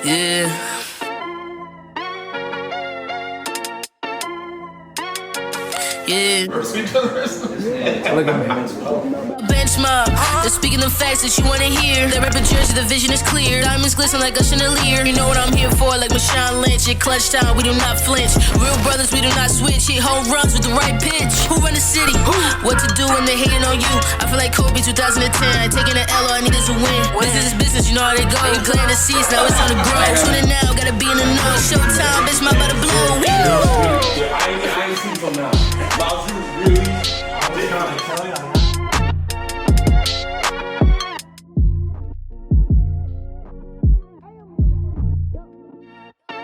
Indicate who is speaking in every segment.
Speaker 1: Yeah. Yeah.
Speaker 2: Look at me.
Speaker 1: Bench mob, they're speaking the facts that you wanna hear. They rep a jersey, the vision is clear. Diamonds glisten like a chandelier. You know what I'm here for, like Marshawn Lynch. At clutch time, we do not flinch. Real brothers, we do not switch. Hit home runs with the right pitch. Who run the city? What to do when they hating on you? I feel like Kobe 2010. I taking an L, all I need is a win. Business is business, you know how they go. You playing the seats, now it's time to grow. Tuning now, gotta be in the know. Showtime, bitch, my about to blow.
Speaker 2: I ain't seen from now. Miles, you really big on it.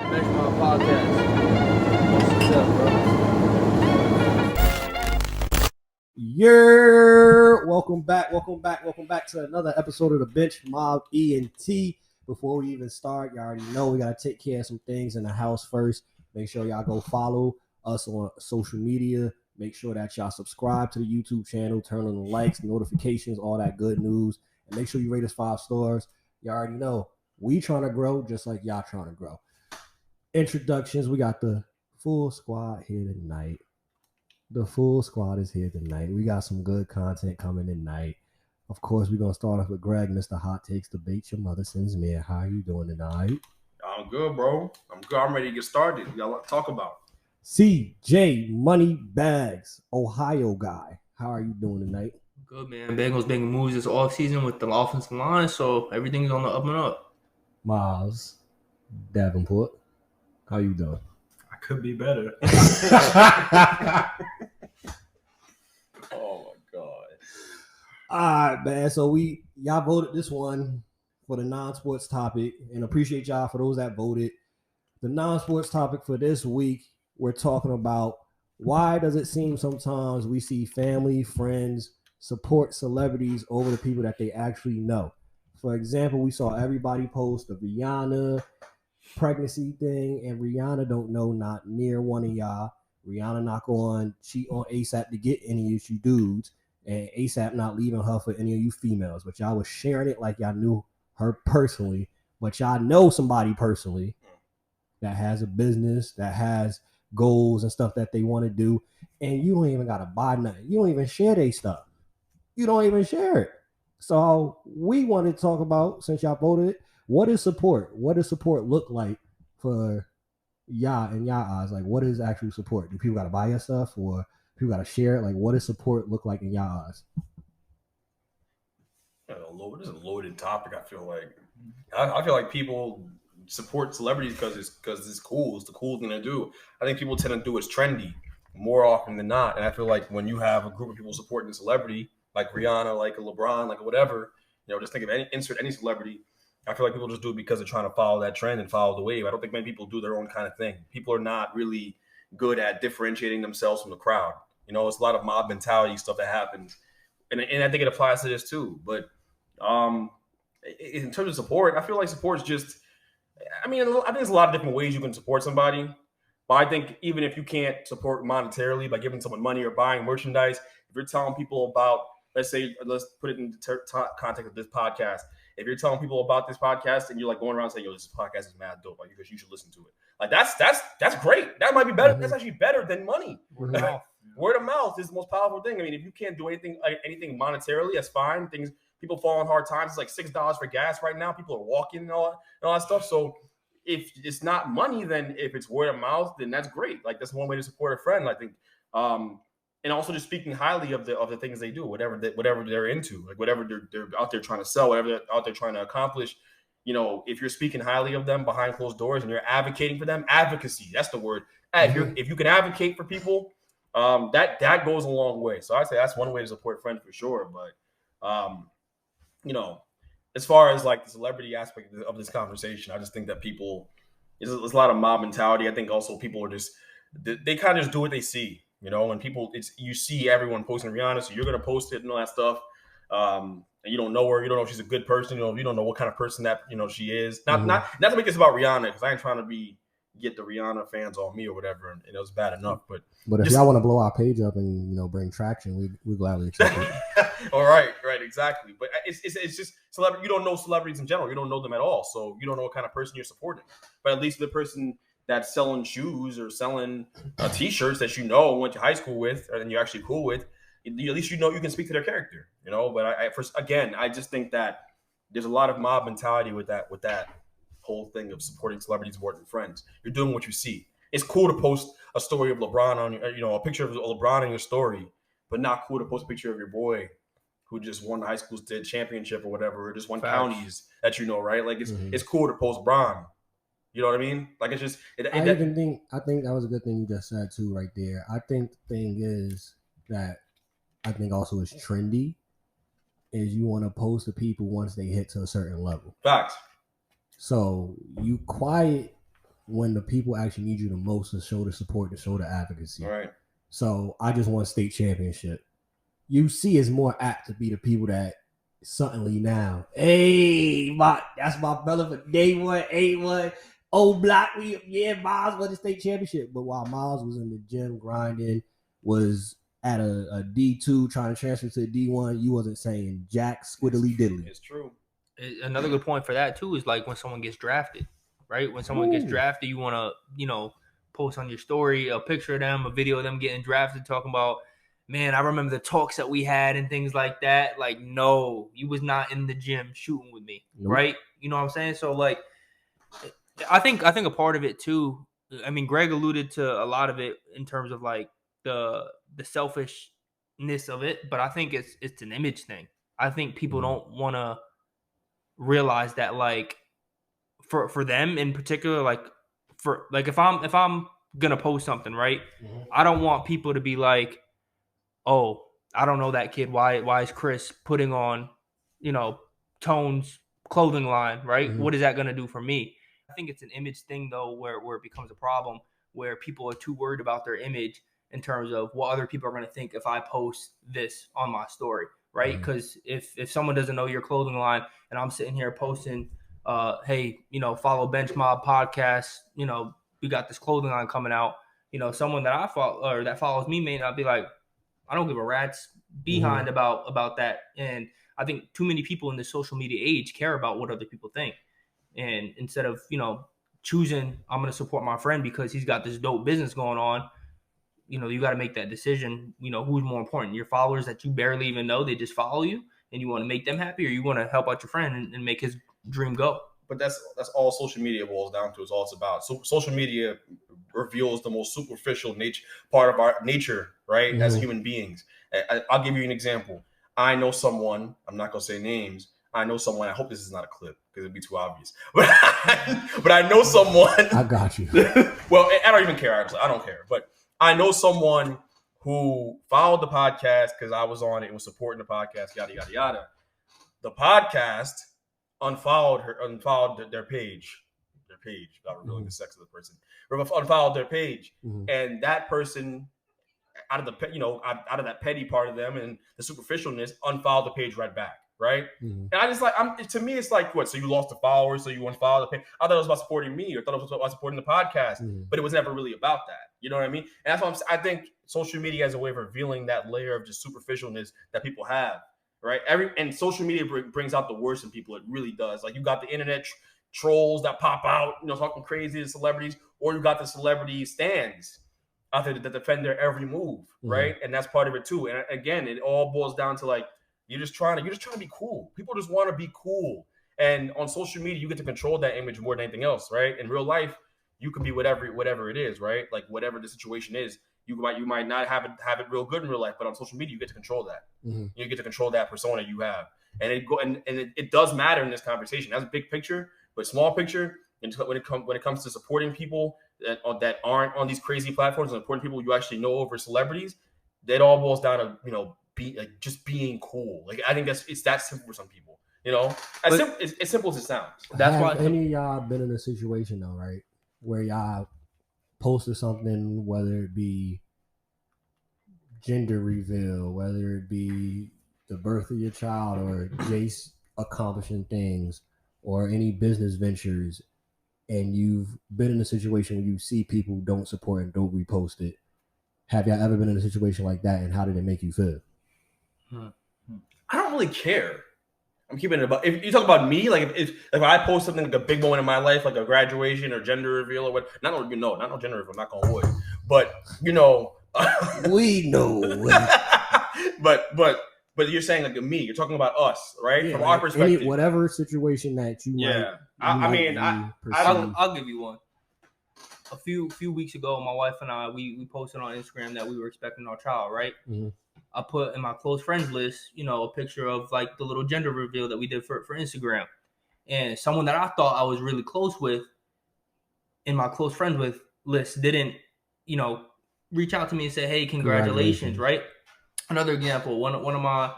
Speaker 3: Next my podcast. What's up, bro?
Speaker 4: Welcome back to another episode of the Bench Mob E&T. Before we even start, y'all already know we gotta take care of some things in the house first. Make sure y'all go follow us on social media. Make sure that y'all subscribe to the YouTube channel, turn on the likes, notifications, all that good news, and make sure you rate us 5 stars. Y'all already know we trying to grow just like y'all trying to grow. Introductions, we got the full squad here tonight. The full squad is here tonight. We got some good content coming tonight. Of course, we're going to start off with Greg, Mr. Hot Takes Debate Your Mother Sins Me. How are you doing tonight?
Speaker 2: I'm good, bro. I'm good. I'm ready to get started. We got a lot to talk about.
Speaker 4: CJ Money Bags, Ohio guy. How are you doing tonight?
Speaker 3: Good, man. Bengals making moves this offseason with the offensive line, so everything's on the up and up.
Speaker 4: Miles Davenport, how you doing?
Speaker 5: I could be better.
Speaker 2: Oh, my God.
Speaker 4: All right, man. So y'all voted this one for the non-sports topic, and appreciate y'all for those that voted. The non-sports topic for this week, we're talking about why does it seem sometimes we see family, friends support celebrities over the people that they actually know. For example, we saw everybody post the Rihanna pregnancy thing, and Rihanna don't know not near one of y'all. Rihanna not going cheat on ASAP to get any of you dudes, and ASAP not leaving her for any of you females. But y'all was sharing it like y'all knew her personally, but y'all know somebody personally that has a business, that has goals and stuff that they want to do, and you don't even gotta buy nothing. You don't even share their stuff. You don't even share it. So we want to talk about, since y'all voted, what is support? What does support look like for y'all in y'all eyes? Like, what is actual support? Do people gotta buy your stuff, or people gotta share it? Like, what does support look like in y'all eyes?
Speaker 2: This is a loaded topic. I feel like people support celebrities because it's cool. It's the cool thing to do. I think people tend to do it's trendy more often than not. And I feel like when you have a group of people supporting a celebrity like Rihanna, like a LeBron, like whatever, just think of insert any celebrity. I feel like people just do it because they're trying to follow that trend and follow the wave. I don't think many people do their own kind of thing. People are not really good at differentiating themselves from the crowd. It's a lot of mob mentality stuff that happens, and I think it applies to this too. But in terms of support, I feel like support is just. I think there's a lot of different ways you can support somebody, but I think even if you can't support monetarily by giving someone money or buying merchandise, if you're telling people about, let's put it in the context of this podcast. If you're telling people about this podcast and you're like going around saying, "Yo, this podcast is mad dope," like because you should listen to it. Like that's great. That might be better. Mm-hmm. That's actually better than money. Word of mouth is the most powerful thing. I mean, if you can't do anything monetarily, that's fine. People fall on hard times. It's like $6 for gas right now. People are walking and all that stuff. So if it's not money, then if it's word of mouth, then that's great. Like that's one way to support a friend, I think. And also just speaking highly of the things they do, whatever they're into, like whatever they're out there trying to sell, whatever they're out there trying to accomplish. If you're speaking highly of them behind closed doors and you're advocating for them, advocacy, that's the word. If you can advocate for people, that goes a long way. So I'd say that's one way to support friends for sure. But as far as like the celebrity aspect of this conversation, I just think that there's a lot of mob mentality. I think also people are they kind of just do what they see, and you see everyone posting Rihanna, so you're going to post it and all that stuff. And you don't know her. You don't know if she's a good person. You don't know what kind of person that, she is. Not to make this about Rihanna, because I ain't trying to get the Rihanna fans on me or whatever, and it was bad enough. But
Speaker 4: if y'all want to blow our page up and bring traction, we gladly accept it.
Speaker 2: All right. exactly. But it's just celebrity. You don't know celebrities in general. You don't know them at all, so you don't know what kind of person you're supporting. But at least the person that's selling shoes or selling T-shirts that you know went to high school with, and you're actually cool with, at least you know you can speak to their character. But I just think that there's a lot of mob mentality with that whole thing of supporting celebrities more than friends. You're doing what you see. It's cool to post a story of LeBron on, a picture of LeBron in your story, but not cool to post a picture of your boy who just won the high school state championship or whatever, or just won counties that right? Like it's cool to post Bron. You know what I mean? Like it's just.
Speaker 4: I think that was a good thing you just said too, right there. I think the thing is that I think also is trendy is you want to post to people once they hit to a certain level.
Speaker 2: Facts.
Speaker 4: So you quiet when the people actually need you the most to show the support, to show the advocacy.
Speaker 2: All right.
Speaker 4: So I just won state championship. You see, is more apt to be the people that suddenly now, hey, that's my brother for day one, A1, old block, Miles won the state championship. But while Miles was in the gym grinding, was at a D2 trying to transfer to a D1, you wasn't saying jack squiddly diddly.
Speaker 2: It's true.
Speaker 3: Another good point for that too is like when someone gets drafted, right? When someone gets drafted, you want to, post on your story a picture of them, a video of them getting drafted, talking about, man, I remember the talks that we had and things like that. Like, no, you was not in the gym shooting with me, right? You know what I'm saying? So like, I think a part of it too. I mean, Greg alluded to a lot of it in terms of like the selfishness of it, but I think it's an image thing. I think people don't want to realize that like for them in particular, like if I'm gonna post something, right, I don't want people to be like, oh, I don't know that kid, why is Chris putting on Tone's clothing line, right? What is that gonna do for me? I think it's an image thing though, where it becomes a problem, where people are too worried about their image in terms of what other people are going to think if I post this on my story, right? Because if someone doesn't know your clothing line and I'm sitting here posting, hey, follow Bench Mob Podcast, we got this clothing line coming out, someone that I follow or that follows me may not be like, I don't give a rat's behind about that. And I think too many people in the social media age care about what other people think. And instead of, choosing, I'm going to support my friend because he's got this dope business going on, you got to make that decision, who's more important, your followers that you barely even know, they just follow you and you want to make them happy, or you want to help out your friend and make his dream go.
Speaker 2: But that's all social media boils down to. It's all it's about. So social media reveals the most superficial part of our nature, right? As human beings. I'll give you an example. I know someone, I'm not going to say names. I know someone, I hope this is not a clip because it'd be too obvious. But I know someone.
Speaker 4: I got you.
Speaker 2: Well, I don't even care, actually. I don't care. But I know someone who followed the podcast because I was on it and was supporting the podcast, yada, yada, yada. The podcast unfollowed their page without revealing the sex of the person. Unfollowed their page. And that person, out of that petty part of them and the superficialness, unfollowed the page right back. Right. And I just to me, it's like, what? So you lost the followers, so you unfollowed the page. I thought it was about supporting me, or thought it was about supporting the podcast, but it was never really about that. You know what I mean? And that's why I think social media has a way of revealing that layer of just superficialness that people have. Right. And social media brings out the worst in people. It really does. Like you got the internet trolls that pop out, talking crazy to celebrities, or you got the celebrity stands out there that defend their every move. Right. And that's part of it too. And again, it all boils down to like, you're just trying to be cool. People just want to be cool. And on social media, you get to control that image more than anything else, right? In real life, you can be whatever it is, right? Like whatever the situation is, you might not have it real good in real life, but on social media, you get to control that. You get to control that persona you have, and it does matter in this conversation. That's a big picture, but small picture. And when it comes to supporting people that aren't on these crazy platforms and supporting people you actually know over celebrities, that all boils down to just being cool. Like I think it's that simple for some people. As simple as it sounds.
Speaker 4: That's why any of y'all been in a situation though, right, where y'all posted something, whether it be gender reveal, whether it be the birth of your child, or Jace accomplishing things, or any business ventures, and you've been in a situation where you see people don't support and don't repost it. Have y'all ever been in a situation like that, and how did it make you feel?
Speaker 2: I don't don't really care. I'm keeping it about. If you talk about me, like if I post something like a big moment in my life, like a graduation or gender reveal or what, not no gender reveal, knock on wood, but
Speaker 4: we know.
Speaker 2: But you're saying like me, you're talking about us, right?
Speaker 4: Yeah,
Speaker 2: From our perspective,
Speaker 4: whatever situation that you
Speaker 3: I'll give you one. A few weeks ago, my wife and I we posted on Instagram that we were expecting our child, right?
Speaker 4: Mm-hmm.
Speaker 3: I put in my close friends list, a picture of like the little gender reveal that we did for Instagram. And someone that I thought I was really close with in my close friends with list didn't, reach out to me and say, hey, congratulations, right? Another example, one of my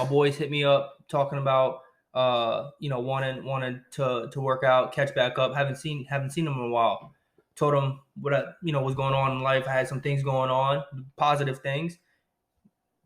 Speaker 3: boys hit me up talking about wanting to work out, catch back up. Haven't seen him in a while. Told him what was going on in life. I had some things going on, positive things.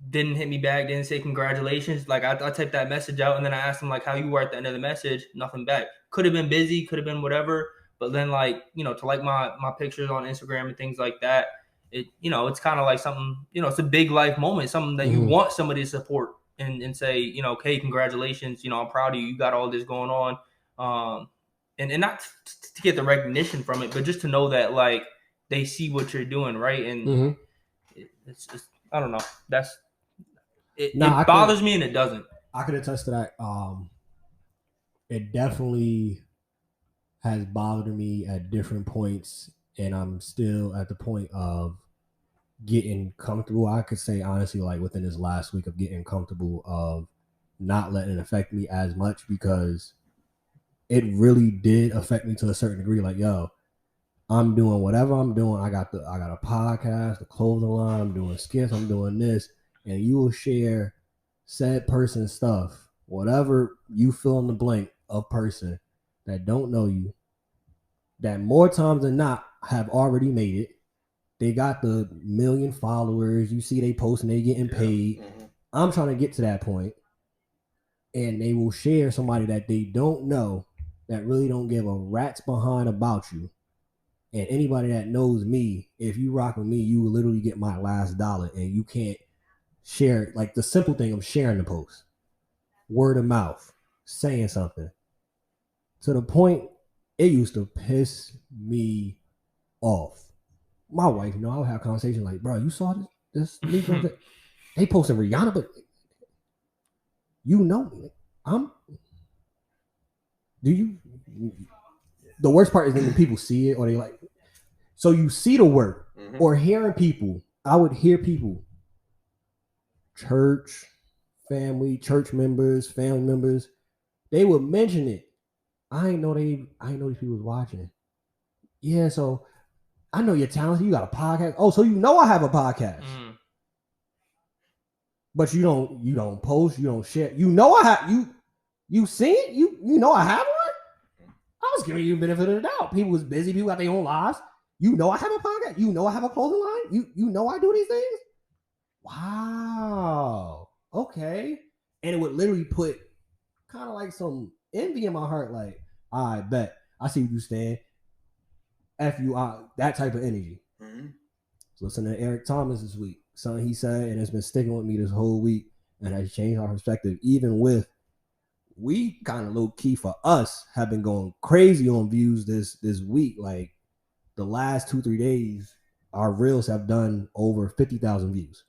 Speaker 3: Didn't hit me back, didn't say congratulations. Like I typed that message out and then I asked him like how you were at the end of the message, nothing back. Could have been busy, could have been whatever. But then to like my pictures on Instagram and things like that, it's kind of like something, it's a big life moment, something that you want somebody to support and say, hey, congratulations, I'm proud of you. You got all this going on. And not to get the recognition from it, but just to know that like they see what you're doing, right? And it's just, I don't know. It bothers me and it doesn't.
Speaker 4: I could attest to that. It definitely has bothered me at different points, and I'm still at the point of getting comfortable. I could say honestly, like within this last week of getting comfortable of not letting it affect me as much, because it really did affect me to a certain degree. Like, yo, I'm doing whatever I'm doing. I got a podcast, a clothing line, I'm doing skits, I'm doing this, and you will share said person stuff, whatever you fill in the blank of person that don't know you, that more times than not have already made it. They got the 1 million followers. You see they posting, they getting paid. I'm trying to get to that point, and they will share somebody that they don't know, that really don't give a rat's behind about you. And anybody that knows me, if you rock with me, you will literally get my last dollar, and you can't share it. Like the simple thing of sharing the post, word of mouth, saying something, to the point it used to piss me off. My wife, I would have conversations like, bro, you saw this Negro that they posted Rihanna, but you know me. The worst part is when people see it, or they like, so you see the work, or hearing people. I would hear people, church members, family members, they would mention it. I ain't know these people was watching. Yeah, so I know you're talented. You got a podcast. Oh, so I have a podcast. But you don't post, you don't share. I have you see it? You I have one? I was giving you the benefit of the doubt. People was busy, people got their own lives. I have a podcast. I have a clothing line. I do these things. Wow. Okay. And it would literally put kind of like some envy in my heart, like, I bet. I see where you stand. F you out, that type of energy. So listen to Eric Thomas this week. Something he said, and it's been sticking with me this whole week, and has changed our perspective. Even with, we kind of low key for us have been going crazy on views this week. Like the last 2-3 days, our reels have done over 50,000 views,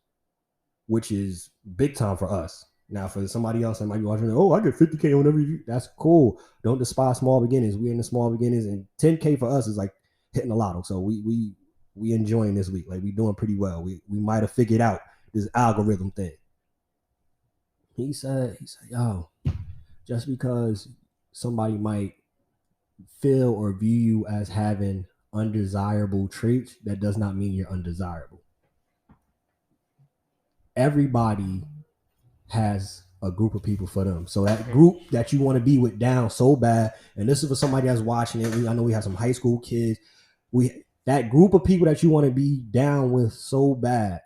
Speaker 4: which is big time for us. Now, for somebody else that might be watching, I get 50K on every view. That's cool. Don't despise small beginnings. We're in the small beginnings, and 10K for us is like hitting a lotto. So we enjoying this week. Like we doing pretty well. We might have figured out this algorithm thing. He said, yo, just because somebody might feel or view you as having undesirable traits, that does not mean you're undesirable. Everybody has a group of people for them. So that group that you want to be with down so bad, and this is for somebody that's watching it. I know we have some high school kids. That group of people that you want to be down with so bad,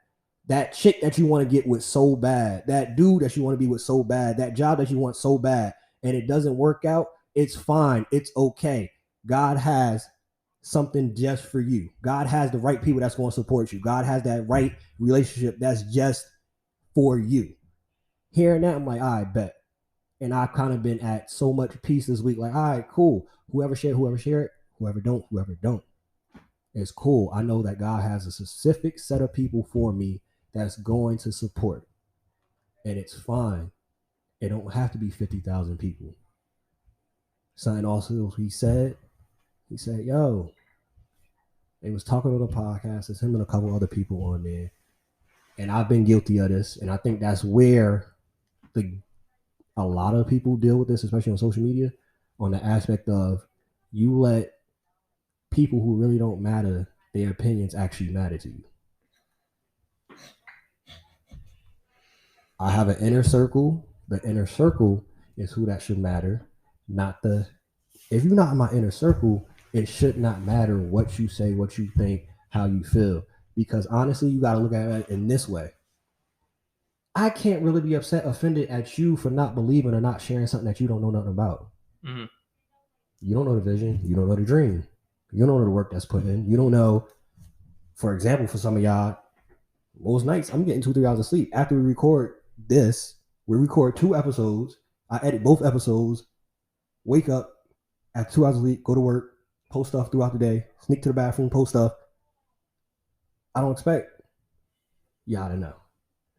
Speaker 4: that chick that you want to get with so bad, that dude that you want to be with so bad, that job that you want so bad, and it doesn't work out, it's fine. It's okay. God has something just for you. God has the right people that's going to support you. God has that right relationship that's just for you. Hearing that, I'm like, all right, bet. And I've kind of been at so much peace this week. Like, all right, cool. Whoever share it. Whoever don't. It's cool. I know that God has a specific set of people for me that's going to support. And it's fine. It don't have to be 50,000 people. Something also he said, yo, they was talking on the podcast. It's him and a couple other people on there. And I've been guilty of this. And I think that's where a lot of people deal with this, especially on social media, on the aspect of you let people who really don't matter, their opinions actually matter to you. I have an inner circle. The inner circle is who that should matter, not the. If you're not in my inner circle, it should not matter what you say, what you think, how you feel. Because honestly, you got to look at it in this way. I can't really be offended at you for not believing or not sharing something that you don't know nothing about.
Speaker 3: Mm-hmm.
Speaker 4: You don't know the vision. You don't know the dream. You don't know the work that's put in. You don't know, for example, for some of y'all, most nights I'm getting 2-3 hours of sleep. After we record this, we record 2 episodes. I edit both episodes, wake up, after 2 hours of sleep, go to work, post stuff throughout the day, sneak to the bathroom, post stuff. I don't expect y'all to know.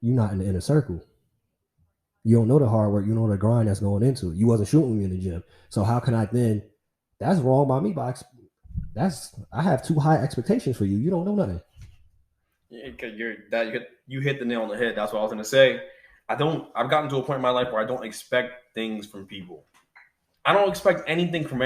Speaker 4: You're not in the inner circle. You don't know the hard work. You don't know the grind that's going into it. You wasn't shooting me in the gym. So how can I then? That's wrong by me. I have too high expectations for you. You don't know nothing.
Speaker 2: Yeah, you hit the nail on the head. That's what I was gonna say. I've gotten to a point in my life where I don't expect things from people. I don't expect anything from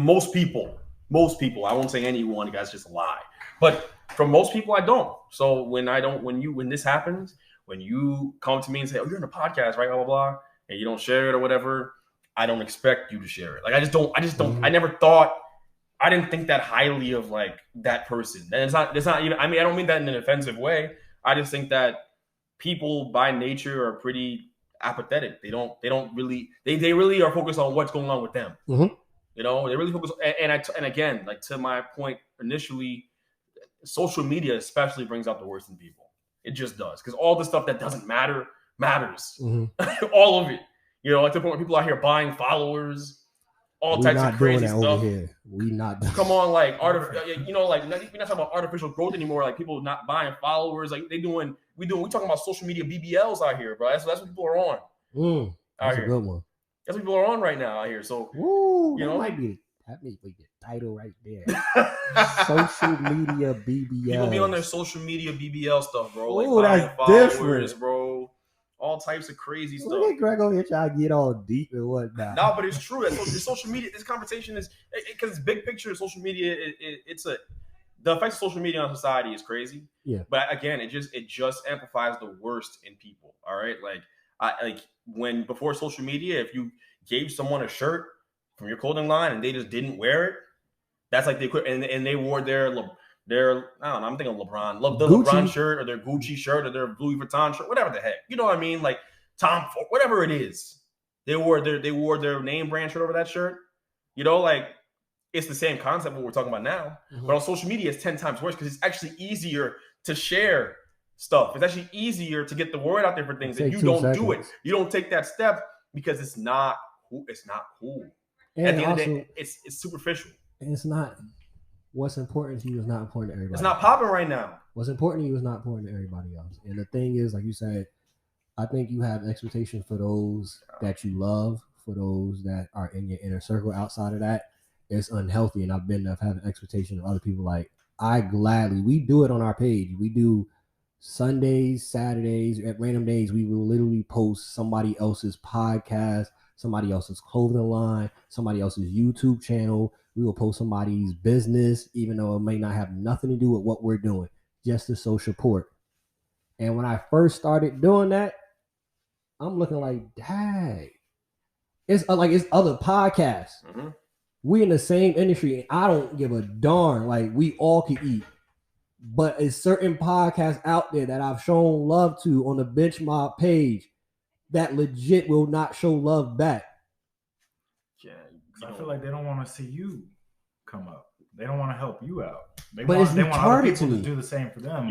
Speaker 2: most people. Most people. I won't say anyone. That's just a lie. But from most people, I don't. So when this happens, when you come to me and say, "Oh, you're in a podcast, right?" Blah blah blah, and you don't share it or whatever, I don't expect you to share it. Like I just don't.
Speaker 4: Mm-hmm.
Speaker 2: I never thought. I didn't think that highly of like that person. And it's not. You know. I mean, I don't mean that in an offensive way. I just think that people by nature are pretty apathetic. They don't really. They really are focused on what's going on with them.
Speaker 4: Mm-hmm.
Speaker 2: You know, they really focus. And again, like to my point initially. Social media especially brings out the worst in people. It just does. Because all the stuff that doesn't matter matters.
Speaker 4: Mm-hmm.
Speaker 2: All of it. You know, like the point where people out here buying followers, all types of crazy stuff.
Speaker 4: Over here. We not doing
Speaker 2: Come on, like you know, like we're not talking about artificial growth anymore. Like people not buying followers. Like we talking about social media BBL'S out here, bro. That's what people are on.
Speaker 4: That's a good one.
Speaker 2: That's what people are on right now out here. So
Speaker 4: you know, that might be the title right there. Social media BBL.
Speaker 2: People be on their social media BBL stuff, bro. Like
Speaker 4: that's
Speaker 2: followers,
Speaker 4: different,
Speaker 2: bro. All types of crazy stuff.
Speaker 4: Look at Greg over here trying to get all deep and whatnot.
Speaker 2: No, but it's true. That's social media. This conversation is because it's big picture. Social media. The effects of social media on society is crazy.
Speaker 4: Yeah.
Speaker 2: But again, it just amplifies the worst in people. All right. Like when before social media, if you gave someone a shirt from your clothing line and they just didn't wear it, that's like they quit and they wore their I don't know, I'm thinking LeBron, LeBron shirt or their Gucci shirt or their Louis Vuitton shirt, whatever the heck, you know what I mean? Like Tom Ford, whatever it is, they wore their name brand shirt over that shirt. You know, like it's the same concept what we're talking about now, but on social media it's 10 times worse because it's actually easier to share stuff. It's actually easier to get the word out there for things, and you don't do it. You don't take that step because it's not cool. And at the end of the day, it's superficial.
Speaker 4: And it's not what's important to you is not important to everybody.
Speaker 2: It's not popping right now.
Speaker 4: What's important to you is not important to everybody else. And the thing is, like you said, I think you have expectations for those that you love, for those that are in your inner circle. Outside of that, it's unhealthy. And I've had an expectation of other people. Like we do it on our page. We do Sundays, Saturdays, at random days. We will literally post somebody else's podcast, somebody else's clothing line, somebody else's YouTube channel. We will post somebody's business, even though it may not have nothing to do with what we're doing, just to show support. And when I first started doing that, I'm looking like, dang, it's other podcasts.
Speaker 2: Mm-hmm.
Speaker 4: We in the same industry, and I don't give a darn. Like we all can eat, but it's certain podcasts out there that I've shown love to on the Benchmark page that legit will not show love back.
Speaker 5: Yeah, I feel like they don't want to see you come up. They don't want to help you out. They
Speaker 4: want other people
Speaker 5: to do the same for them.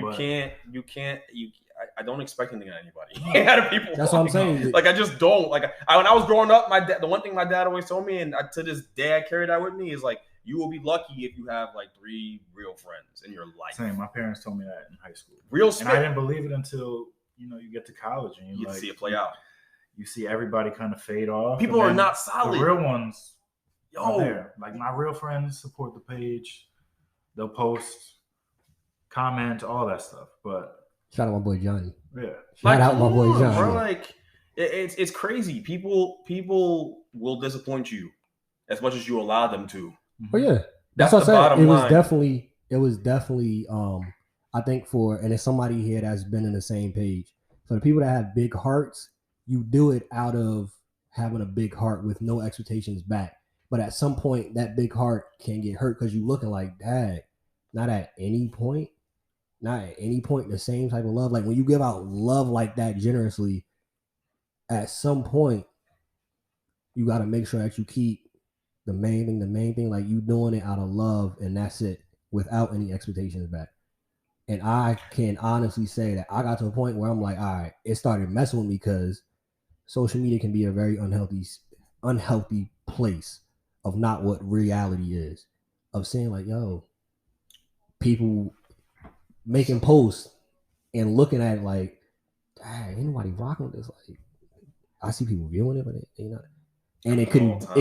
Speaker 2: I don't expect anything out of anybody. Out of people.
Speaker 4: That's what I'm saying.
Speaker 2: Like I just don't. Like when I was growing up, the one thing my dad always told me, and to this day I carry that with me, is like you will be lucky if you have like 3 real friends in your life.
Speaker 5: Same. My parents told me that in high school.
Speaker 2: Real
Speaker 5: and I didn't believe it until you get to college and
Speaker 2: you see it play out.
Speaker 5: You see everybody kind of fade off.
Speaker 2: People are not solid.
Speaker 5: The real ones are
Speaker 2: Yo,
Speaker 5: there. Like my real friends support the page. They'll post, comment, all that stuff. But
Speaker 4: shout out my boy Johnny.
Speaker 5: Yeah.
Speaker 4: Shout out my boy Johnny.
Speaker 2: Bro, like it's crazy. People will disappoint you as much as you allow them to.
Speaker 4: Oh yeah,
Speaker 2: That's
Speaker 4: what
Speaker 2: the
Speaker 4: I said.
Speaker 2: bottom line.
Speaker 4: It was definitely. I think and it's somebody here that's been in the same page. For the people that have big hearts, you do it out of having a big heart with no expectations back. But at some point, that big heart can get hurt because you looking like, dad, not at any point the same type of love. Like when you give out love like that generously, at some point, you got to make sure that you keep the main thing, like you doing it out of love, and that's it, without any expectations back. And I can honestly say that I got to a point where I'm like, all right, it started messing with me because social media can be a very unhealthy place of not what reality is, of saying like, yo, people making posts and looking at it like, ain't nobody rocking with this. Like, I see people viewing it, but you know, and it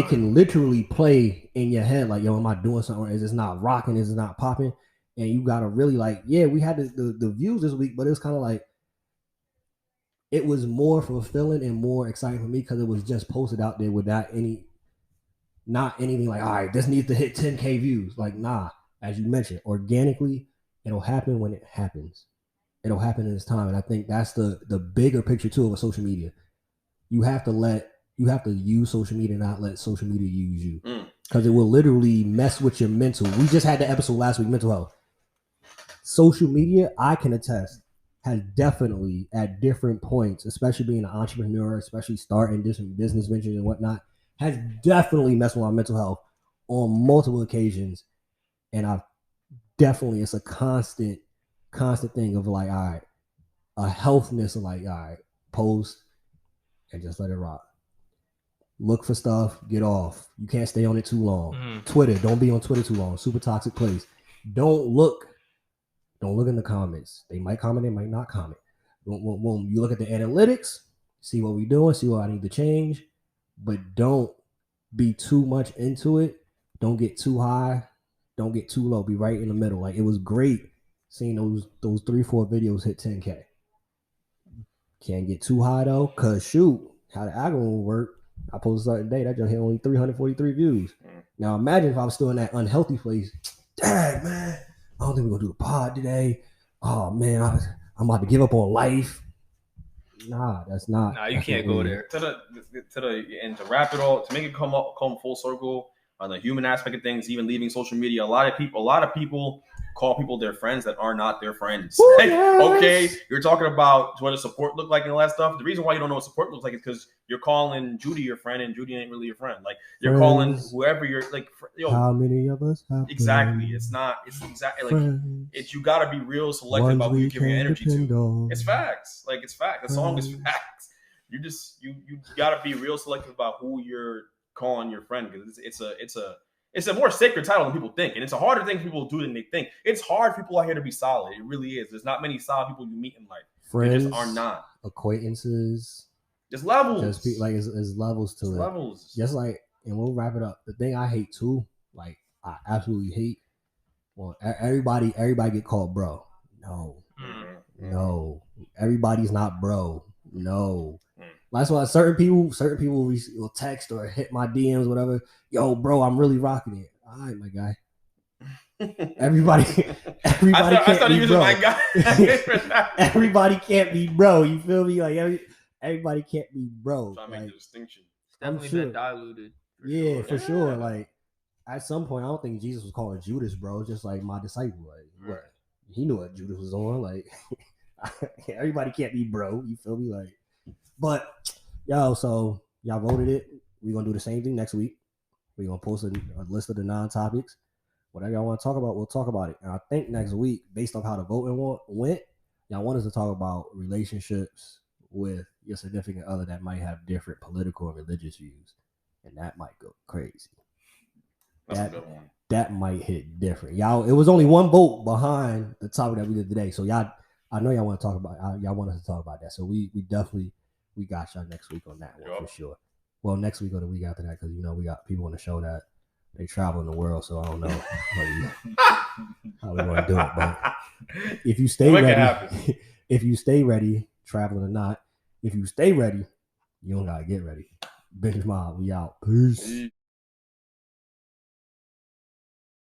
Speaker 4: can literally play in your head like, yo, am I doing something? Is this not rocking? Is it not popping? And you gotta really like, yeah, we had the views this week, but it was kind of like, it was more fulfilling and more exciting for me because it was just posted out there without not anything like, all right, this needs to hit 10K views. Like, nah, as you mentioned, organically, it'll happen when it happens. It'll happen in its time. And I think that's the bigger picture too of social media. You have to use social media, not let social media use you. Because it will literally mess with your mental. We just had the episode last week, mental health. Social media, I can attest, has definitely at different points, especially being an entrepreneur, especially starting different business ventures and whatnot, has definitely messed with my mental health on multiple occasions. And it's a constant thing of like, all right, a healthness of like, all right, post and just let it rock. Look for stuff, get off. You can't stay on it too long. Twitter, don't be on Twitter too long. Super toxic place. Don't look in the comments. They might comment, they might not comment. When you look at the analytics, see what we're doing, see what I need to change, but don't be too much into it. Don't get too high. Don't get too low. Be right in the middle. Like, it was great seeing those 3-4 videos hit 10K. Can't get too high though, cause shoot, how the algorithm work. I posted a certain day that just hit only 343 views. Now imagine if I was still in that unhealthy place. Dang, man, I don't think we're gonna do the pod today. Oh man, I'm about to give up on life. Nah, that's not.
Speaker 3: Nah, you can't go there.
Speaker 2: And to wrap it all, to make it come full circle on the human aspect of things, even leaving social media, a lot of people call people their friends that are not their friends.
Speaker 4: Ooh,
Speaker 2: like,
Speaker 4: yes.
Speaker 2: Okay, you're talking about what does support look like and all that stuff. The reason why you don't know what support looks like is because you're calling Judy your friend and Judy ain't really your friend. Like, you're calling whoever you're like. Yo,
Speaker 4: how many of us have
Speaker 2: exactly? It's exactly like it's. You got to be real selective about who you give your energy to. It's facts. Like, it's facts. The song is facts. You got to be real selective about who you're calling your friend, because it's a more sacred title than people think, and it's a harder thing people do than they think. It's hard for people out here to be solid. It really is. There's not many solid people you meet in life.
Speaker 4: Friends,
Speaker 2: they just are not.
Speaker 4: Acquaintances.
Speaker 2: There's levels.
Speaker 4: Just like it's levels to it.
Speaker 2: Levels.
Speaker 4: Just like, and we'll wrap it up. The thing I hate too, like I absolutely hate. Well, everybody get called bro. No. Mm-hmm. No. Everybody's not bro. No. That's why certain people will text or hit my DMs, whatever. Yo, bro, I'm really rocking it. All right, my guy. Everybody can't be bro.
Speaker 2: My guy.
Speaker 4: Everybody can't be bro. You feel me? Like everybody can't be bro.
Speaker 2: Trying to make the distinction.
Speaker 3: It's definitely been diluted.
Speaker 4: For sure. Like, at some point, I don't think Jesus was calling Judas bro. It's just like my disciple. Like, right. He knew what Judas was on. Like, everybody can't be bro. You feel me? Like. But, so y'all voted it. We're going to do the same thing next week. We're going to post a list of the non-topics. Whatever y'all want to talk about, we'll talk about it. And I think next week, based on how the voting went, y'all want us to talk about relationships with your significant other that might have different political and religious views, and that might go crazy.
Speaker 2: That's a good one.
Speaker 4: That might hit different. Y'all, it was only one vote behind the topic that we did today. So y'all, I know y'all want to talk about. Y'all want us to talk about that. So we definitely got y'all next week on that one for sure. Well, next week or the week after that, because we got people on the show that they travel in the world. So I don't know how we want to do it. But if you stay ready, if you stay ready, traveling or not, if you stay ready, you don't gotta get ready. Bench Mob, we out. Peace.